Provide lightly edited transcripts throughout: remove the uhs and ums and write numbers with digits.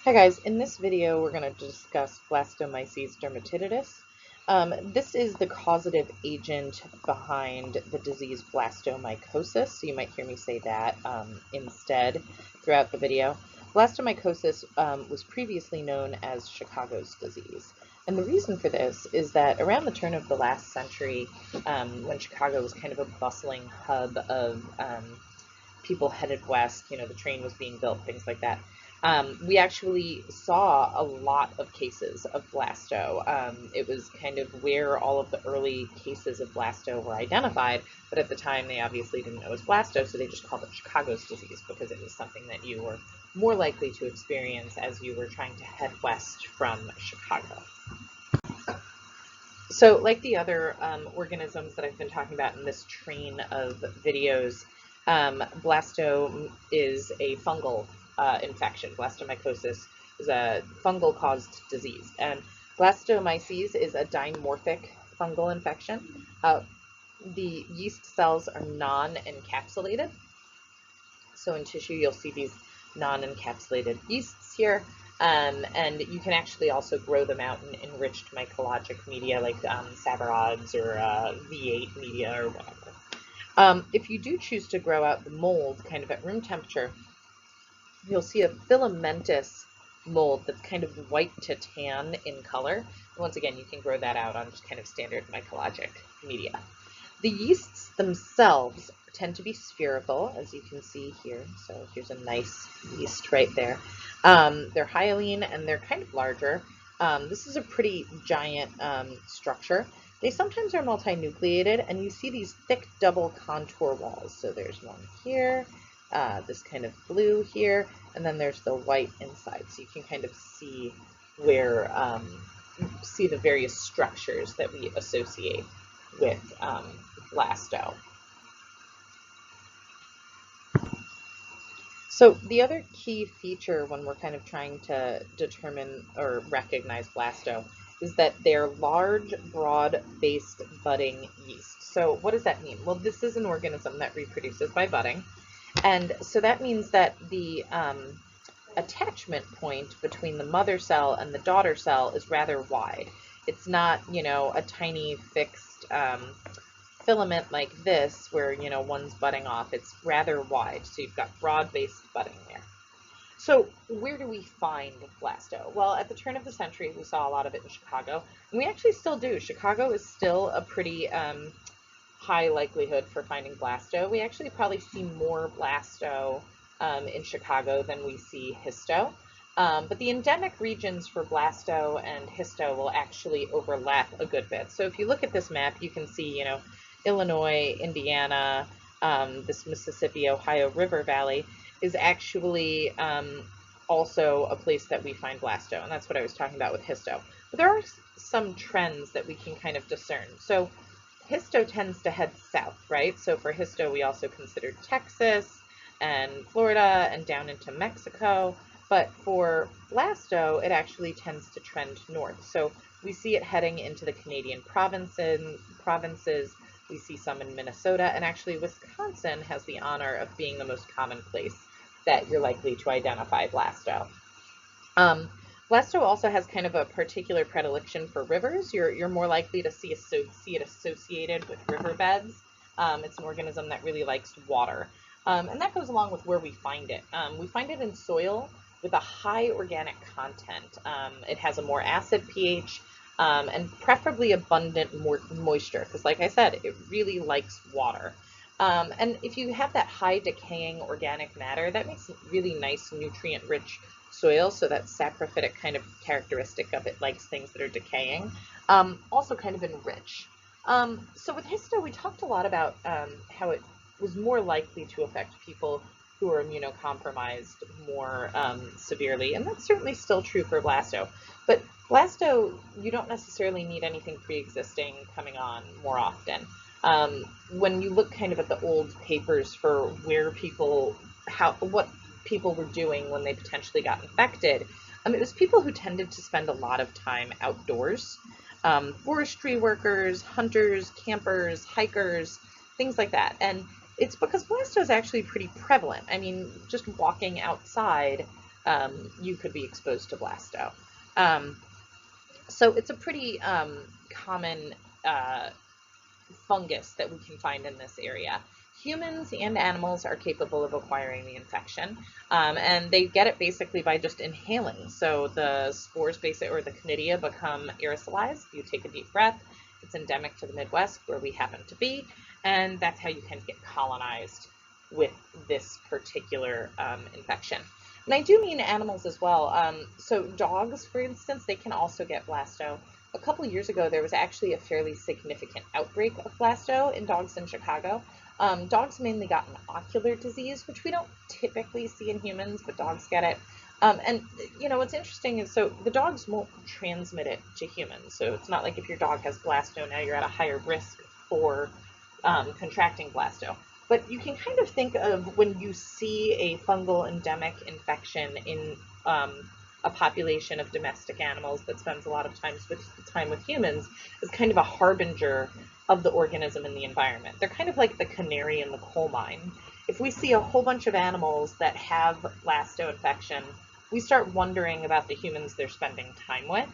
Hi guys, in this video we're going to discuss blastomyces dermatitidis. This is the causative agent behind the disease blastomycosis, so you might hear me say that instead throughout the video. Blastomycosis was previously known as Chicago's disease. And the reason for this is that around the turn of the last century, when Chicago was kind of a bustling hub of people headed west, the train was being built, things like that. We actually saw a lot of cases of blasto. It was kind of where all of the early cases of blasto were identified, but at the time they obviously didn't know it was blasto, so they just called it Chicago's disease because it was something that you were more likely to experience as you were trying to head west from Chicago. So like the other organisms that I've been talking about in this train of videos, blasto is a fungal infection. Blastomycosis is a fungal-caused disease, and blastomyces is a dimorphic fungal infection. The yeast cells are non-encapsulated. So in tissue, you'll see these non-encapsulated yeasts here, and you can actually also grow them out in enriched mycologic media like Savarods or V8 media or whatever. If you do choose to grow out the mold kind of at room temperature, you'll see a filamentous mold that's kind of white to tan in color. And once again, you can grow that out on just kind of standard mycologic media. The yeasts themselves tend to be spherical, as you can see here. So here's a nice yeast right there. They're hyaline and they're kind of larger. This is a pretty giant structure. They sometimes are multinucleated, and you see these thick double contour walls. So there's one here, this kind of blue here, and then there's the white inside. So you can kind of see where, see the various structures that we associate with blasto. So the other key feature when we're kind of trying to determine or recognize blasto is that they're large, broad-based budding yeast. So what does that mean? Well, this is an organism that reproduces by budding. And so that means that the attachment point between the mother cell and the daughter cell is rather wide. It's not, a tiny fixed filament like this where, one's budding off. It's rather wide. So you've got broad-based budding there. So where do we find blasto? Well, at the turn of the century, we saw a lot of it in Chicago, and we actually still do. Chicago is still a pretty high likelihood for finding blasto. We actually probably see more blasto in Chicago than we see histo. But the endemic regions for blasto and histo will actually overlap a good bit. So if you look at this map, you can see, Illinois, Indiana, this Mississippi, Ohio River Valley is actually also a place that we find blasto, and that's what I was talking about with histo. But there are some trends that we can kind of discern. So histo tends to head south, right? So for histo, we also considered Texas and Florida and down into Mexico. But for blasto, it actually tends to trend north. So we see it heading into the Canadian provinces. We see some in Minnesota, and actually Wisconsin has the honor of being the most common place that you're likely to identify blasto. Blasto also has kind of a particular predilection for rivers. You're more likely to see it associated with riverbeds. It's an organism that really likes water. And that goes along with where we find it. We find it in soil with a high organic content. It has a more acid pH and preferably abundant moisture, because like I said, it really likes water. And if you have that high decaying organic matter, that makes really nice nutrient-rich soil, so that saprophytic kind of characteristic of it likes things that are decaying, also kind of enrich. So with histo, we talked a lot about how it was more likely to affect people who are immunocompromised more severely, and that's certainly still true for blasto. But blasto, you don't necessarily need anything pre-existing coming on more often. When you look kind of at the old papers for where what people were doing when they potentially got infected, it was people who tended to spend a lot of time outdoors. Forestry workers, hunters, campers, hikers, things like that. And it's because blasto is actually pretty prevalent. I mean, just walking outside you could be exposed to blasto. Um, so it's a pretty common fungus that we can find in this area. Humans and animals are capable of acquiring the infection, and they get it basically by just inhaling. So the spores, or the conidia, become aerosolized. You take a deep breath. It's endemic to the Midwest, where we happen to be, and that's how you can get colonized with this particular infection. And I do mean animals as well. So dogs, for instance, they can also get blasto. A couple years ago, there was actually a fairly significant outbreak of blasto in dogs in Chicago. Dogs mainly got an ocular disease, which we don't typically see in humans, but dogs get it. And what's interesting is, so the dogs won't transmit it to humans. So it's not like if your dog has blasto, now you're at a higher risk for contracting blasto. But you can kind of think of when you see a fungal endemic infection in a population of domestic animals that spends a lot of time with humans as kind of a harbinger of the organism in the environment. They're kind of like the canary in the coal mine. If we see a whole bunch of animals that have blasto infection, we start wondering about the humans they're spending time with,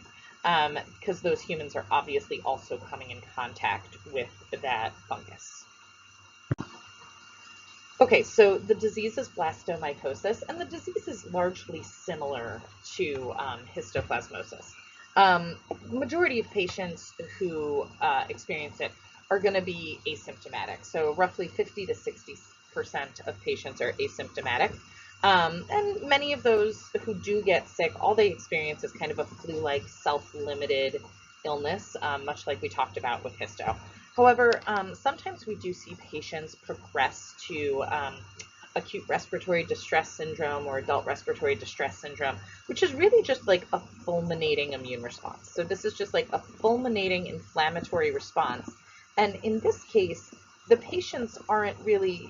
because those humans are obviously also coming in contact with that fungus. Okay, so the disease is blastomycosis, and the disease is largely similar to histoplasmosis. Majority of patients who experience it are going to be asymptomatic. So roughly 50 to 60% of patients are asymptomatic. And many of those who do get sick, all they experience is kind of a flu-like self-limited illness, much like we talked about with histo. However, sometimes we do see patients progress to acute respiratory distress syndrome or adult respiratory distress syndrome, which is really just like a fulminating immune response. So this is just like a fulminating inflammatory response. And in this case, the patients aren't really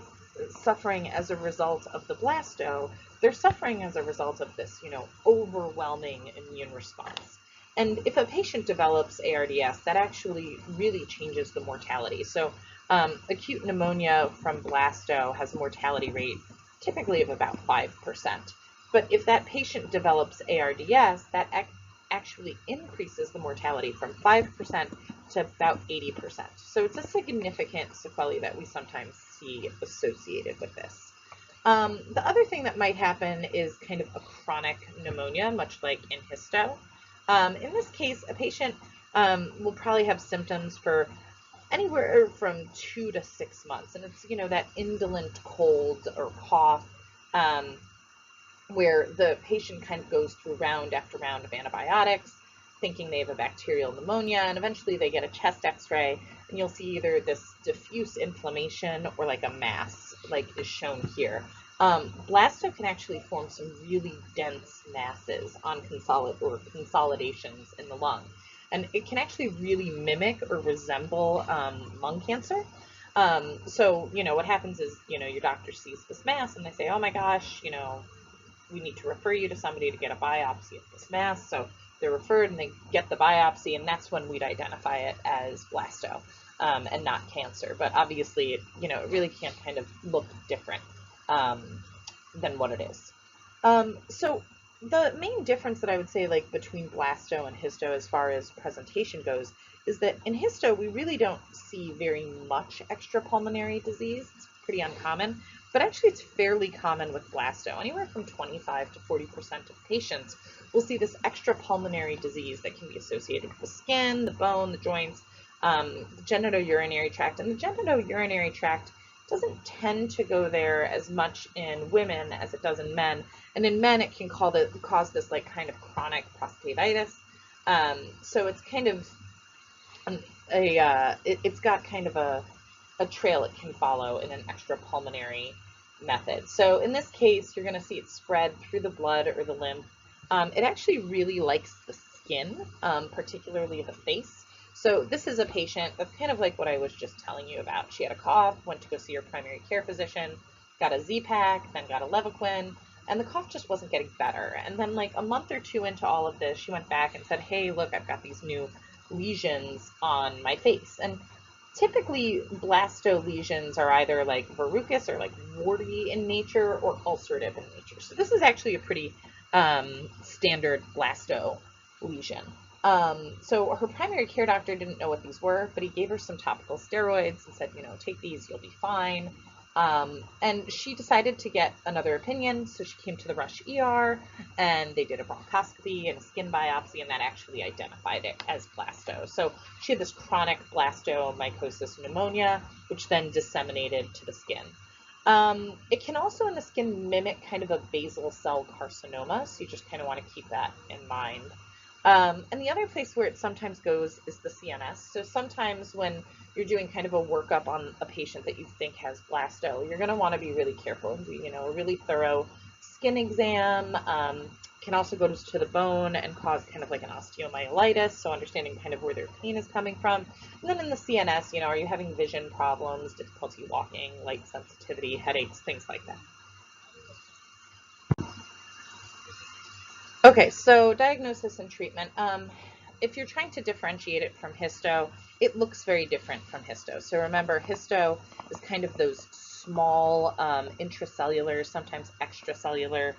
suffering as a result of the blasto. They're suffering as a result of this, overwhelming immune response. And if a patient develops ARDS, that actually really changes the mortality. So acute pneumonia from blasto has a mortality rate typically of about 5%. But if that patient develops ARDS, that actually increases the mortality from 5% to about 80%. So it's a significant sequelae that we sometimes see associated with this. The other thing that might happen is kind of a chronic pneumonia, much like in histo. In this case, a patient will probably have symptoms for anywhere from 2 to 6 months. And it's, that indolent cold or cough where the patient kind of goes through round after round of antibiotics, thinking they have a bacterial pneumonia, and eventually they get a chest x-ray, and you'll see either this diffuse inflammation or like a mass, like is shown here. Blasto can actually form some really dense masses on consolidations in the lung. And it can actually really mimic or resemble lung cancer. So, what happens is, your doctor sees this mass and they say, oh my gosh, we need to refer you to somebody to get a biopsy of this mass. So they're referred and they get the biopsy, and that's when we'd identify it as blasto and not cancer. But obviously, it really can't kind of look different than what it is. So the main difference that I would say between blasto and histo as far as presentation goes is that in histo, we really don't see very much extrapulmonary disease. It's pretty uncommon. But actually, it's fairly common with blasto. Anywhere from 25 to 40% of patients will see this extrapulmonary disease that can be associated with the skin, the bone, the joints, the genitourinary tract. And the genitourinary tract doesn't tend to go there as much in women as it does in men. And in men, it can cause this kind of chronic prostatitis. So it's kind of it's got kind of a trail it can follow in an extrapulmonary method. So in this case, you're going to see it spread through the blood or the lymph. It actually really likes the skin, particularly the face. So this is a patient that's kind of like what I was just telling you about. She had a cough, went to go see her primary care physician, got a Z-Pak, then got a Levaquin, and the cough just wasn't getting better. And then a month or two into all of this, she went back and said, hey, look, I've got these new lesions on my face. And typically, blasto lesions are either verrucous or warty in nature or ulcerative in nature. So this is actually a pretty standard blasto lesion. So her primary care doctor didn't know what these were, but he gave her some topical steroids and said, take these, you'll be fine. And she decided to get another opinion, so she came to the Rush ER, and they did a bronchoscopy and a skin biopsy, and that actually identified it as blasto. So she had this chronic blastomycosis pneumonia, which then disseminated to the skin. It can also in the skin mimic kind of a basal cell carcinoma, so you just kind of want to keep that in mind. And the other place where it sometimes goes is the CNS. So sometimes when you're doing kind of a workup on a patient that you think has blasto, you're going to want to be really careful and do, a really thorough skin exam. Can also go to the bone and cause kind of like an osteomyelitis, so understanding kind of where their pain is coming from. And then in the CNS, are you having vision problems, difficulty walking, light sensitivity, headaches, things like that. Okay, so diagnosis and treatment. If you're trying to differentiate it from histo, it looks very different from histo. So remember, histo is kind of those small intracellular, sometimes extracellular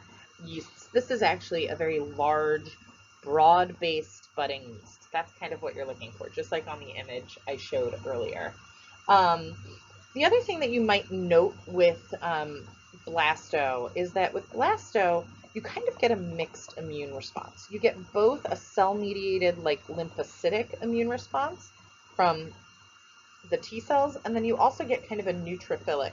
yeasts. This is actually a very large, broad-based budding yeast. That's kind of what you're looking for, just like on the image I showed earlier. The other thing that you might note with blasto is that with blasto, you kind of get a mixed immune response. You get both a cell-mediated, like lymphocytic immune response from the T cells, and then you also get kind of a neutrophilic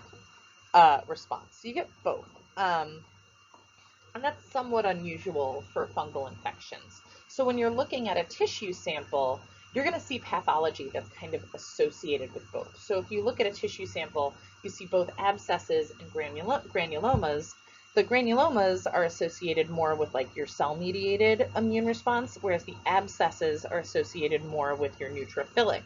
response. So you get both. And that's somewhat unusual for fungal infections. So when you're looking at a tissue sample, you're going to see pathology that's kind of associated with both. So if you look at a tissue sample, you see both abscesses and granulomas. The granulomas are associated more with like your cell-mediated immune response, whereas the abscesses are associated more with your neutrophilic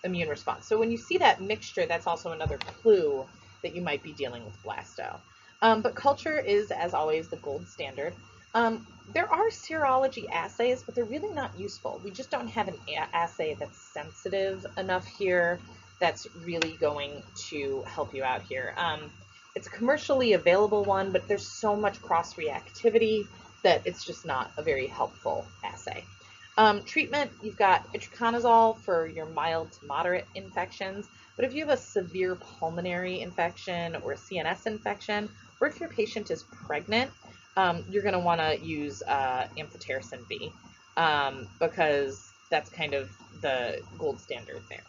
immune response. So when you see that mixture, that's also another clue that you might be dealing with blasto. But culture is, as always, the gold standard. There are serology assays, but they're really not useful. We just don't have an assay that's sensitive enough here that's really going to help you out here. It's a commercially available one, but there's so much cross-reactivity that it's just not a very helpful assay. Treatment, you've got itraconazole for your mild to moderate infections, but if you have a severe pulmonary infection or a CNS infection, or if your patient is pregnant, you're going to want to use amphotericin B because that's kind of the gold standard there.